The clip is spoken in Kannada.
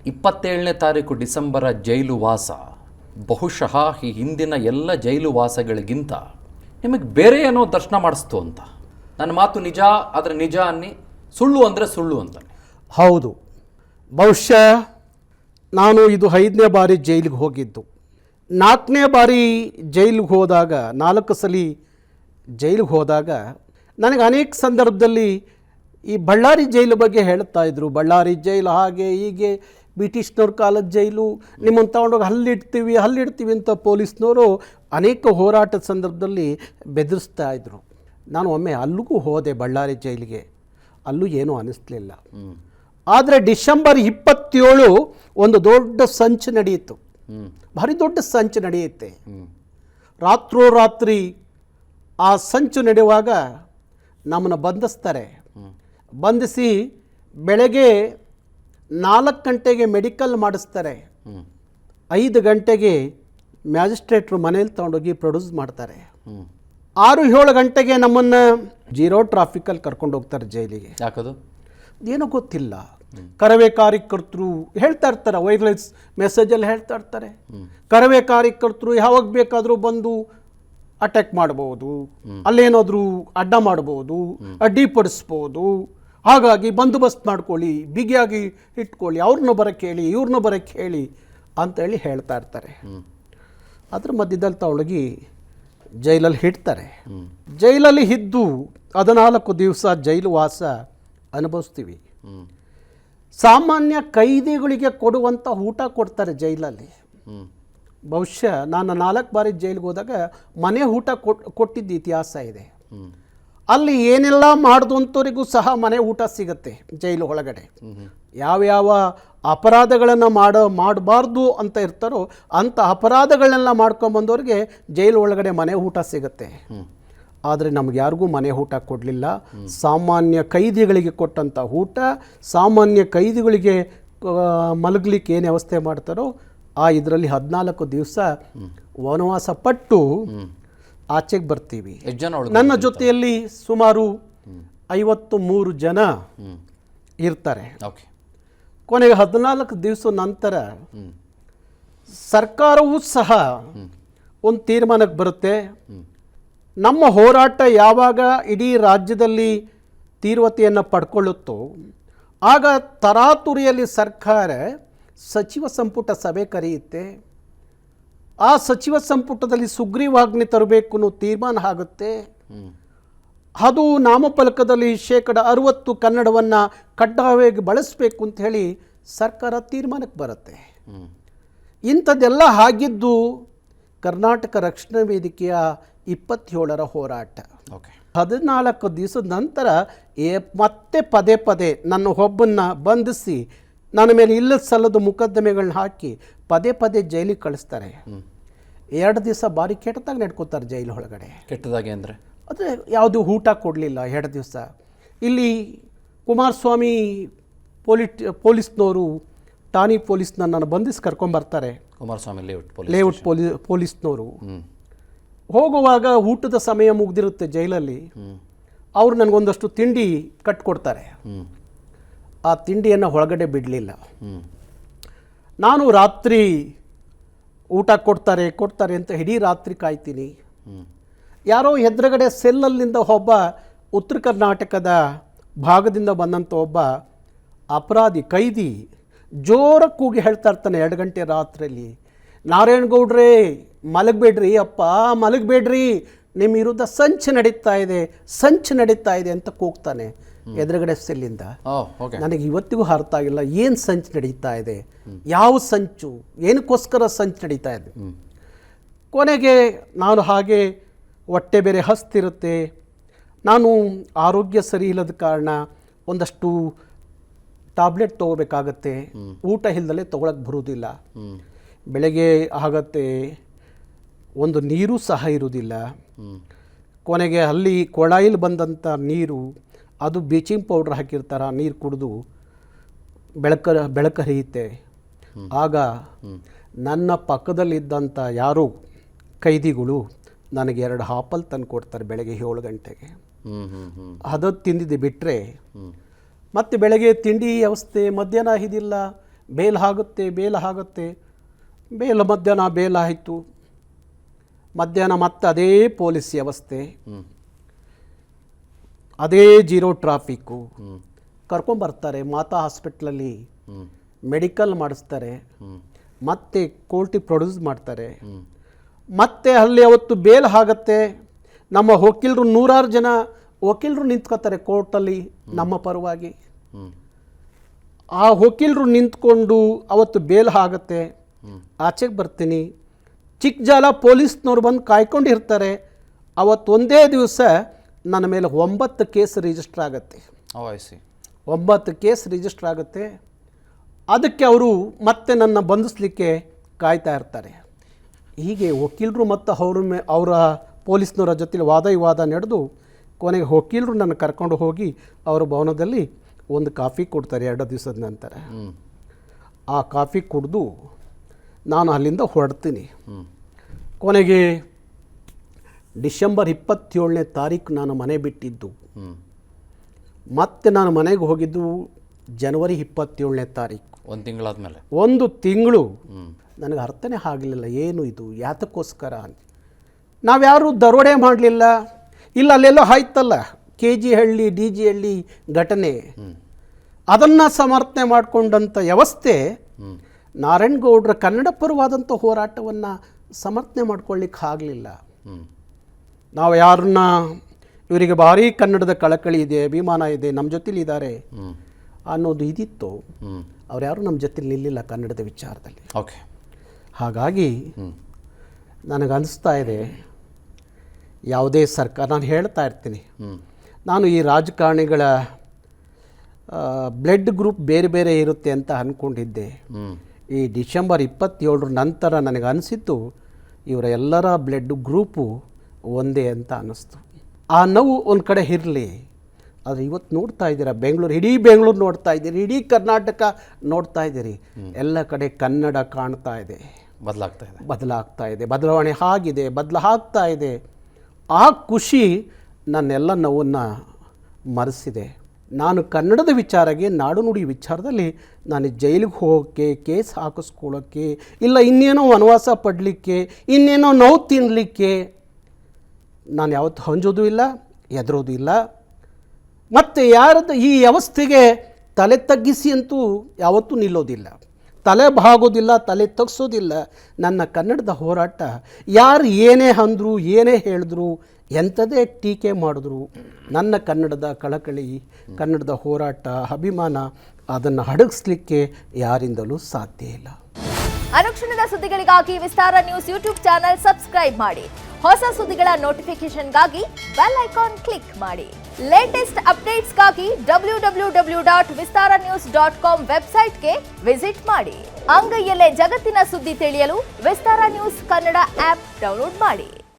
27ನೇ ತಾರೀಕು ಡಿಸೆಂಬರ ಜೈಲು ವಾಸ ಬಹುಶಃ ಈ ಹಿಂದಿನ ಎಲ್ಲ ಜೈಲು ವಾಸಗಳಿಗಿಂತ ನಿಮಗೆ ಬೇರೆ ಏನೋ ದರ್ಶನ ಮಾಡಿಸ್ತು ಅಂತ. ನನ್ನ ಮಾತು ನಿಜ, ಆದರೆ ನಿಜ ಅನ್ನಿ, ಸುಳ್ಳು ಅಂದರೆ ಸುಳ್ಳು ಅಂತ. ಹೌದು, ಬಹುಶಃ ನಾನು ಇದು 5ನೇ ಬಾರಿ ಜೈಲಿಗೆ ಹೋಗಿದ್ದು. 4ನೇ ಬಾರಿ ಜೈಲಿಗೆ ಹೋದಾಗ, 4 ಸಲ ಜೈಲಿಗೆ ಹೋದಾಗ ನನಗೆ ಅನೇಕ ಸಂದರ್ಭದಲ್ಲಿ ಈ ಬಳ್ಳಾರಿ ಜೈಲು ಬಗ್ಗೆ ಹೇಳ್ತಾ ಇದ್ರು. ಬಳ್ಳಾರಿ ಜೈಲು ಹಾಗೆ ಹೀಗೆ, ಬ್ರಿಟಿಷ್ನವ್ರ ಕಾಲದ ಜೈಲು, ನಿಮ್ಮನ್ನು ತಗೊಂಡೋಗಿ ಹಲ್ಲಿಡ್ತೀವಿ ಅಂತ ಪೊಲೀಸ್ನವರು ಅನೇಕ ಹೋರಾಟದ ಸಂದರ್ಭದಲ್ಲಿ ಬೆದರಿಸ್ತಾ ಇದ್ರು. ನಾನು ಒಮ್ಮೆ ಅಲ್ಲಿಗೂ ಹೋದೆ, ಬಳ್ಳಾರಿ ಜೈಲಿಗೆ. ಅಲ್ಲೂ ಏನೂ ಅನ್ನಿಸ್ಲಿಲ್ಲ. ಆದರೆ ಡಿಸೆಂಬರ್ 27 ಒಂದು ದೊಡ್ಡ ಸಂಚು ನಡೆಯಿತು. ಭಾರಿ ದೊಡ್ಡ ಸಂಚು ನಡೆಯುತ್ತೆ. ರಾತ್ರೋರಾತ್ರಿ ಆ ಸಂಚು ನಡೆಯುವಾಗ ನಮ್ಮನ್ನು ಬಂಧಿಸ್ತಾರೆ. ಬಂಧಿಸಿ ಬೆಳಗ್ಗೆ 4 ಗಂಟೆಗೆ ಮೆಡಿಕಲ್ ಮಾಡಿಸ್ತಾರೆ. 5 ಗಂಟೆಗೆ ಮ್ಯಾಜಿಸ್ಟ್ರೇಟ್ರು ಮನೇಲಿ ತೊಗೊಂಡೋಗಿ ಪ್ರೊಡ್ಯೂಸ್ ಮಾಡ್ತಾರೆ. 6-7 ಗಂಟೆಗೆ ನಮ್ಮನ್ನು ಜೀರೋ ಟ್ರಾಫಿಕಲ್ಲಿ ಕರ್ಕೊಂಡು ಹೋಗ್ತಾರೆ ಜೈಲಿಗೆ. ಯಾಕದು ಏನೋ ಗೊತ್ತಿಲ್ಲ. ಕರವೇ ಕಾರ್ಯಕರ್ತರು ಹೇಳ್ತಾ ಇರ್ತಾರೆ, ವೈರ್ಲೆಸ್ ಮೆಸೇಜಲ್ಲಿ ಹೇಳ್ತಾ ಇರ್ತಾರೆ, ಕರವೇ ಕಾರ್ಯಕರ್ತರು ಯಾವಾಗ ಬೇಕಾದರೂ ಬಂದು ಅಟ್ಯಾಕ್ ಮಾಡ್ಬೋದು, ಅಲ್ಲೇನಾದರೂ ಅಡ್ಡ ಮಾಡ್ಬೋದು, ಅಡ್ಡಿಪಡಿಸ್ಬೋದು, ಹಾಗಾಗಿ ಬಂದೋಬಸ್ತ್ ಮಾಡ್ಕೊಳ್ಳಿ, ಬಿಗಿಯಾಗಿ ಇಟ್ಕೊಳ್ಳಿ, ಅವ್ರನ್ನ ಬರೋಕ್ಕೆ ಹೇಳಿ, ಇವ್ರನ್ನ ಬರೋಕ್ಕೆ ಹೇಳಿ ಅಂತೇಳಿ ಹೇಳ್ತಾ ಇರ್ತಾರೆ. ಅದ್ರ ಮಧ್ಯದಲ್ಲಿ ತಗೊಳಗಿ ಜೈಲಲ್ಲಿ ಇಡ್ತಾರೆ. ಜೈಲಲ್ಲಿ ಇದ್ದು 14 ದಿವಸ ಜೈಲು ವಾಸ ಅನುಭವಿಸ್ತೀವಿ. ಸಾಮಾನ್ಯ ಕೈದಿಗಳಿಗೆ ಕೊಡುವಂಥ ಊಟ ಕೊಡ್ತಾರೆ ಜೈಲಲ್ಲಿ. ಬಹುಶಃ ನಾನು 4 ಬಾರಿ ಜೈಲಿಗೆ ಹೋದಾಗ ಮನೆ ಊಟ ಕೊಟ್ಟಿದ್ದ ಇತಿಹಾಸ ಇದೆ. ಅಲ್ಲಿ ಏನೆಲ್ಲ ಮಾಡಿದಂಥವರಿಗೂ ಸಹ ಮನೆ ಊಟ ಸಿಗುತ್ತೆ ಜೈಲು ಒಳಗಡೆ. ಯಾವ್ಯಾವ ಅಪರಾಧಗಳನ್ನು ಮಾಡಬಾರ್ದು ಅಂತ ಇರ್ತಾರೋ ಅಂಥ ಅಪರಾಧಗಳನ್ನೆಲ್ಲ ಮಾಡ್ಕೊಂಬಂದವ್ರಿಗೆ ಜೈಲು ಒಳಗಡೆ ಮನೆ ಊಟ ಸಿಗುತ್ತೆ. ಆದರೆ ನಮ್ಗೆ ಯಾರಿಗೂ ಮನೆ ಊಟ ಕೊಡಲಿಲ್ಲ. ಸಾಮಾನ್ಯ ಕೈದಿಗಳಿಗೆ ಕೊಟ್ಟಂಥ ಊಟ, ಸಾಮಾನ್ಯ ಕೈದಿಗಳಿಗೆ ಮಲಗಲಿಕ್ಕೆ ಏನು ವ್ಯವಸ್ಥೆ ಮಾಡ್ತಾರೋ ಆ ಇದರಲ್ಲಿ 14 ದಿವಸ ವನವಾಸ ಪಟ್ಟು ಆಚೆಗೆ ಬರ್ತೀವಿ. ನನ್ನ ಜೊತೆಯಲ್ಲಿ ಸುಮಾರು 53 ಜನ ಇರ್ತಾರೆ. ಕೊನೆಗೆ 14 ದಿವಸ ನಂತರ ಸರ್ಕಾರವೂ ಸಹ ಒಂದು ತೀರ್ಮಾನಕ್ಕೆ ಬರುತ್ತೆ. ನಮ್ಮ ಹೋರಾಟ ಯಾವಾಗ ಇಡೀ ರಾಜ್ಯದಲ್ಲಿ ತೀವ್ರತೆಯನ್ನು ಪಡ್ಕೊಳ್ಳುತ್ತೋ ಆಗ ತರಾತುರಿಯಲ್ಲಿ ಸರ್ಕಾರ ಸಚಿವ ಸಂಪುಟ ಸಭೆ ಕರೆಯುತ್ತೆ. ಆ ಸಚಿವ ಸಂಪುಟದಲ್ಲಿ ಸುಗ್ರೀವಾಜ್ಞೆ ತರಬೇಕು ಅನ್ನೋ ತೀರ್ಮಾನ ಆಗುತ್ತೆ. ಅದು ನಾಮಫಲಕದಲ್ಲಿ 60% ಕನ್ನಡವನ್ನು ಕಡ್ಡಾಯವಾಗಿ ಬಳಸಬೇಕು ಅಂತ ಹೇಳಿ ಸರ್ಕಾರ ತೀರ್ಮಾನಕ್ಕೆ ಬರುತ್ತೆ. ಇಂಥದ್ದೆಲ್ಲ ಆಗಿದ್ದು ಕರ್ನಾಟಕ ರಕ್ಷಣಾ ವೇದಿಕೆಯ 27ರ ಹೋರಾಟ. 14 ದಿವಸದ ನಂತರ ಮತ್ತೆ ಪದೇ ನನ್ನ ಒಬ್ಬನ್ನ ಬಂಧಿಸಿ ನನ್ನ ಮೇಲೆ ಇಲ್ಲದ ಸಲ್ಲದ ಮುಕದ್ದಮೆಗಳನ್ನ ಹಾಕಿ ಪದೇ ಜೈಲಿಗೆ ಕಳಿಸ್ತಾರೆ. 2 ದಿವಸ ಭಾರಿ ಕೆಟ್ಟದಾಗ ನಡ್ಕೋತಾರೆ ಜೈಲು ಒಳಗಡೆ. ಕೆಟ್ಟದಾಗೆ ಅಂದರೆ ಆದರೆ ಯಾವುದೂ ಊಟ ಕೊಡಲಿಲ್ಲ 2 ದಿವಸ. ಇಲ್ಲಿ ಕುಮಾರಸ್ವಾಮಿ ಪೊಲೀಸ್ನವರು ಠಾಣೆ ಪೊಲೀಸ್ನ ನಾನು ಬಂಧಿಸಿ ಕರ್ಕೊಂಬರ್ತಾರೆ. ಕುಮಾರಸ್ವಾಮಿ ಲೇಔಟ್ ಪೊಲೀಸ್ನವರು ಹೋಗುವಾಗ ಊಟದ ಸಮಯ ಮುಗ್ದಿರುತ್ತೆ ಜೈಲಲ್ಲಿ. ಅವರು ನನಗೊಂದಷ್ಟು ತಿಂಡಿ ಕಟ್ಕೊಡ್ತಾರೆ. ಆ ತಿಂಡಿಯನ್ನು ಒಳಗಡೆ ಬಿಡಲಿಲ್ಲ. ನಾನು ರಾತ್ರಿ ಊಟ ಕೊಡ್ತಾರೆ ಅಂತ ಇಡೀ ರಾತ್ರಿ ಕಾಯ್ತೀನಿ. ಯಾರೋ ಎದುರುಗಡೆ ಸೆಲ್ಲಲ್ಲಿಂದ ಒಬ್ಬ ಉತ್ತರ ಕರ್ನಾಟಕದ ಭಾಗದಿಂದ ಬಂದಂಥ ಒಬ್ಬ ಅಪರಾಧಿ ಕೈದಿ ಜೋರ ಕೂಗಿ ಹೇಳ್ತಾ ಇರ್ತಾನೆ 2 ಗಂಟೆ ರಾತ್ರಿಯಲ್ಲಿ, ನಾರಾಯಣಗೌಡ್ರೇ ಮಲಗಬೇಡ್ರಿ ಅಪ್ಪ, ಮಲಗಬೇಡ್ರಿ, ನಿಮ್ಮ ವಿರುದ್ಧ ಸಂಚು ನಡೀತಾ ಇದೆ ಅಂತ ಕೂಗ್ತಾನೆ ಎದುರುಗಡೆ ಸೆಲ್ಲಿಂದ. ನನಗೆ ಇವತ್ತಿಗೂ ಅರ್ಥ ಆಗಿಲ್ಲ ಏನು ಸಂಚು ನಡೀತಾ ಇದೆ, ಯಾವ ಸಂಚು, ಏನಕ್ಕೋಸ್ಕರ ಸಂಚು ನಡೀತಾ ಇದೆ. ಕೊನೆಗೆ ನಾನು ಹಾಗೆ ಹೊಟ್ಟೆ ಬೇರೆ ಹಸ್ತಿರುತ್ತೆ. ನಾನು ಆರೋಗ್ಯ ಸರಿ ಇಲ್ಲದ ಕಾರಣ ಒಂದಷ್ಟು ಟ್ಯಾಬ್ಲೆಟ್ ತೊಗೋಬೇಕಾಗತ್ತೆ. ಊಟ ಇಲ್ಲದಲೇ ತೊಗೊಳಕ್ಕೆ ಬರೋದಿಲ್ಲ. ಬೆಳಗ್ಗೆ ಆಗತ್ತೆ, ಒಂದು ನೀರು ಸಹ ಇರುವುದಿಲ್ಲ. ಕೊನೆಗೆ ಅಲ್ಲಿ ಕೊಳಾಯಿಲ್ ಬಂದಂಥ ನೀರು, ಅದು ಬ್ಲೀಚಿಂಗ್ ಪೌಡ್ರ್ ಹಾಕಿರ್ತಾರೆ, ನೀರು ಕುಡಿದು ಬೆಳಕರಿಯುತ್ತೆ. ಆಗ ನನ್ನ ಪಕ್ಕದಲ್ಲಿದ್ದಂಥ ಯಾರೋ ಕೈದಿಗಳು ನನಗೆ 2 ಆಪಲ್ ತಂದು ಕೊಡ್ತಾರೆ ಬೆಳಗ್ಗೆ 7 ಗಂಟೆಗೆ. ಅದು ತಿಂದಿದ್ದು ಬಿಟ್ಟರೆ ಮತ್ತೆ ಬೆಳಗ್ಗೆ ತಿಂಡಿ ವ್ಯವಸ್ಥೆ ಮಧ್ಯಾಹ್ನ ಇದಿಲ್ಲ. ಬೇಲ್ ಆಗುತ್ತೆ ಬೇಲ್ ಮಧ್ಯಾಹ್ನ ಬೇಲ್ ಆಯಿತು. ಮಧ್ಯಾಹ್ನ ಮತ್ತೆ ಅದೇ ಪೊಲೀಸ್ ವ್ಯವಸ್ಥೆ, ಅದೇ ಜೀರೋ ಟ್ರಾಫಿಕ್ಕು. ಕರ್ಕೊಂಬರ್ತಾರೆ ಮಾತಾ ಹಾಸ್ಪಿಟ್ಲಲ್ಲಿ, ಮೆಡಿಕಲ್ ಮಾಡಿಸ್ತಾರೆ, ಮತ್ತೆ ಕೋರ್ಟಿಗೆ ಪ್ರೊಡ್ಯೂಸ್ ಮಾಡ್ತಾರೆ. ಮತ್ತೆ ಅಲ್ಲಿ ಅವತ್ತು ಬೇಲ್ ಆಗುತ್ತೆ. ನಮ್ಮ ವಕೀಲರು 100 ಜನ ವಕೀಲರು ನಿಂತ್ಕೋತಾರೆ ಕೋರ್ಟಲ್ಲಿ ನಮ್ಮ ಪರವಾಗಿ. ಆ ವಕೀಲರು ನಿಂತ್ಕೊಂಡು ಅವತ್ತು ಬೇಲ್ ಆಗುತ್ತೆ. ಆಚೆಗೆ ಬರ್ತೀನಿ, ಚಿಕ್ಕಜಾಲ ಪೊಲೀಸ್ನವ್ರು ಬಂದು ಕಾಯ್ಕೊಂಡಿರ್ತಾರೆ. ಅವತ್ತು ಒಂದೇ ದಿವಸ ನನ್ನ ಮೇಲೆ 9 ಕೇಸ್ ರಿಜಿಸ್ಟರ್ ಆಗುತ್ತೆ. 9 ಕೇಸ್ ರಿಜಿಸ್ಟರ್ ಆಗುತ್ತೆ. ಅದಕ್ಕೆ ಅವರು ಮತ್ತೆ ನನ್ನ ಬಂಧಿಸಲಿಕ್ಕೆ ಕಾಯ್ತಾ ಇರ್ತಾರೆ. ಹೀಗೆ ವಕೀಲರು ಮತ್ತು ಅವರ ಪೊಲೀಸ್ನವರ ಜೊತೆಲಿ ವಾದ ವಿವಾದ ನಡೆದು ಕೊನೆಗೆ ವಕೀಲರು ನನ್ನ ಕರ್ಕೊಂಡು ಹೋಗಿ ಅವರ ಭವನದಲ್ಲಿ ಒಂದು ಕಾಫಿ ಕೊಡ್ತಾರೆ 2 ದಿವಸದ ನಂತರ. ಆ ಕಾಫಿ ಕುಡಿದು ನಾನು ಅಲ್ಲಿಂದ ಹೊರಡ್ತೀನಿ. ಕೊನೆಗೆ ಡಿಸೆಂಬರ್ 27ನೇ ತಾರೀಕು ನಾನು ಮನೆ ಬಿಟ್ಟಿದ್ದು. ಮತ್ತೆ ನಾನು ಮನೆಗೆ ಹೋಗಿದ್ದು ಜನವರಿ 27ನೇ ತಾರೀಕು. 1 ತಿಂಗಳಾದ್ಮೇಲೆ. 1 ತಿಂಗಳು ನನಗೆ ಅರ್ಥನೇ ಆಗಲಿಲ್ಲ, ಏನು ಇದು, ಯಾತಕ್ಕೋಸ್ಕರ ಅಂತ. ನಾವ್ಯಾರೂ ದರೋಡೆ ಮಾಡಲಿಲ್ಲ. ಇಲ್ಲ, ಅಲ್ಲೆಲ್ಲೋ ಆಯ್ತಲ್ಲ KG ಹಳ್ಳಿ DG ಹಳ್ಳಿ ಘಟನೆ, ಅದನ್ನು ಸಮರ್ಥನೆ ಮಾಡಿಕೊಂಡಂಥ ವ್ಯವಸ್ಥೆ ನಾರಾಯಣಗೌಡರ ಕನ್ನಡ ಪರವಾದಂಥ ಹೋರಾಟವನ್ನು ಸಮರ್ಥನೆ ಮಾಡ್ಕೊಳ್ಳಿಕ್ಕೆ ಆಗಲಿಲ್ಲ. ನಾವು ಯಾರನ್ನ ಇವರಿಗೆ ಭಾರಿ ಕನ್ನಡದ ಕಳಕಳಿ ಇದೆ, ಅಭಿಮಾನ ಇದೆ, ನಮ್ಮ ಜೊತೆಲಿ ಇದ್ದಾರೆ ಅನ್ನೋದು ಇದಿತ್ತು, ಅವ್ರು ಯಾರು ನಮ್ಮ ಜೊತೆಲಿ ನಿಲ್ಲಿಲ್ಲ ಕನ್ನಡದ ವಿಚಾರದಲ್ಲಿ. ಓಕೆ. ಹಾಗಾಗಿ ನನಗನ್ನಿಸ್ತಾ ಇದೆ, ಯಾವುದೇ ಸರ್ಕಾರ, ನಾನು ಹೇಳ್ತಾ ಇರ್ತೀನಿ, ನಾನು ಈ ರಾಜಕಾರಣಿಗಳ ಬ್ಲಡ್ ಗ್ರೂಪ್ ಬೇರೆ ಬೇರೆ ಇರುತ್ತೆ ಅಂತ ಅಂದ್ಕೊಂಡಿದ್ದೆ. ಈ ಡಿಸೆಂಬರ್ 27 ನಂತರ ನನಗೆ ಅನಿಸಿತ್ತು ಇವರ ಎಲ್ಲರ ಬ್ಲಡ್ ಗ್ರೂಪು ಒಂದೇ ಅಂತ ಅನ್ನಿಸ್ತು. ಆ ನೋವು ಒಂದು ಕಡೆ ಇರಲಿ. ಆದರೆ ಇವತ್ತು ನೋಡ್ತಾ ಇದ್ದೀರಾ, ಇಡೀ ಬೆಂಗಳೂರು ನೋಡ್ತಾ ಇದ್ದೀರಿ, ಇಡೀ ಕರ್ನಾಟಕ ನೋಡ್ತಾ ಇದ್ದೀರಿ, ಎಲ್ಲ ಕಡೆ ಕನ್ನಡ ಕಾಣ್ತಾ ಇದೆ, ಬದಲಾಗ್ತಾ ಇದೆ, ಬದಲಾವಣೆ ಆಗಿದೆ, ಬದಲಾಗ್ತಾ ಇದೆ. ಆ ಖುಷಿ ನನ್ನೆಲ್ಲ ನೋವನ್ನು ಮರೆಸಿದೆ. ನಾನು ಕನ್ನಡದ ವಿಚಾರಕ್ಕೆ, ನಾಡು ನುಡಿ ವಿಚಾರದಲ್ಲಿ ನಾನು ಜೈಲಿಗೆ ಹೋಗೋಕ್ಕೆ, ಕೇಸ್ ಹಾಕಿಸ್ಕೊಳ್ಳೋಕ್ಕೆ, ಇಲ್ಲ ಇನ್ನೇನೋ ವನವಾಸ ಪಡಲಿಕ್ಕೆ, ಇನ್ನೇನೋ ನೋವು ತಿನ್ನಲಿಕ್ಕೆ ನಾನು ಯಾವತ್ತೂ ಹಂಜೋದು ಇಲ್ಲ, ಹೆದರೋದು ಇಲ್ಲ. ಮತ್ತು ಯಾರದ್ದು ಈ ವ್ಯವಸ್ಥೆಗೆ ತಲೆ ತಗ್ಗಿಸಿ ಅಂತೂ ಯಾವತ್ತೂ ನಿಲ್ಲೋದಿಲ್ಲ, ತಲೆ ಬಾಗೋದಿಲ್ಲ, ತಲೆ ತಗ್ಸೋದಿಲ್ಲ. ನನ್ನ ಕನ್ನಡದ ಹೋರಾಟ ಯಾರು ಏನೇ ಅಂದರು, ಏನೇ ಹೇಳಿದ್ರು, ಎಂಥದೇ ಟೀಕೆ ಮಾಡಿದ್ರು, ನನ್ನ ಕನ್ನಡದ ಕಳಕಳಿ, ಕನ್ನಡದ ಹೋರಾಟ, ಅಭಿಮಾನ ಅದನ್ನು ಅಡಗಿಸ್ಲಿಕ್ಕೆ ಯಾರಿಂದಲೂ ಸಾಧ್ಯ ಇಲ್ಲ. ಅನುಕ್ಷಣದ ಸುದ್ದಿಗಳಿಗಾಗಿ ವಿಸ್ತಾರ ನ್ಯೂಸ್ ಯೂಟ್ಯೂಬ್ ಚಾನೆಲ್ ಸಬ್ಸ್ಕ್ರೈಬ್ ಮಾಡಿ. ಹೊಸ ಸುದ್ದಿಗಳ ನೋಟಿಫಿಕೇಶನ್ಗಾಗಿ ಬೆಲ್ ಐಕಾನ್ ಕ್ಲಿಕ್ ಮಾಡಿ. ಲೇಟೆಸ್ಟ್ ಅಪ್ಡೇಟ್ಸ್ಗಾಗಿ www.vistaranews.com ವೆಬ್ಸೈಟ್ಗೆ ವಿಸಿಟ್ ಮಾಡಿ. ಅಂಗೈಯಲ್ಲೇ ಜಗತ್ತಿನ ಸುದ್ದಿ ತಿಳಿಯಲು ವಿಸ್ತಾರ ನ್ಯೂಸ್ ಕನ್ನಡ ಆಪ್ ಡೌನ್ಲೋಡ್ ಮಾಡಿ.